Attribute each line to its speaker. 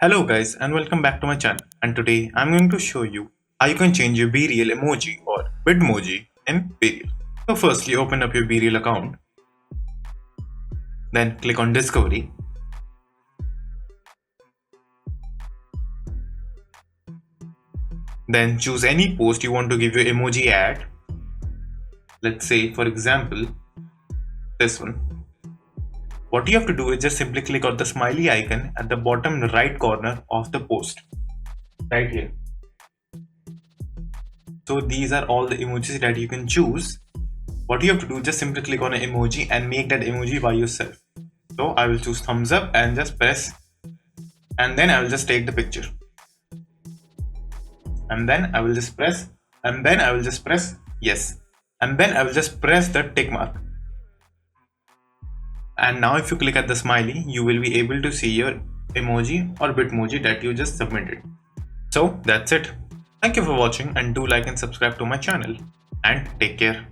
Speaker 1: Hello guys and welcome back to my channel, and today I'm going to show you how you can change your BeReal emoji or Bitmoji in BeReal. So firstly open up your BeReal account, then click on Discovery, then choose any post you want to give your emoji at. Let's say for example this one. What you have to do is just simply click on the smiley icon at the bottom right corner of the post, right here. So these are all the emojis that you can choose. What you have to do, just simply click on an emoji and make that emoji by yourself. So I will choose thumbs up and just press, and then I will just take the picture, and then I will just press, and then I will just press yes, and then I will just press the tick mark. And now if you click at the smiley, you will be able to see your emoji or Bitmoji that you just submitted. So that's it. Thank you for watching, and do like and subscribe to my channel, and take care.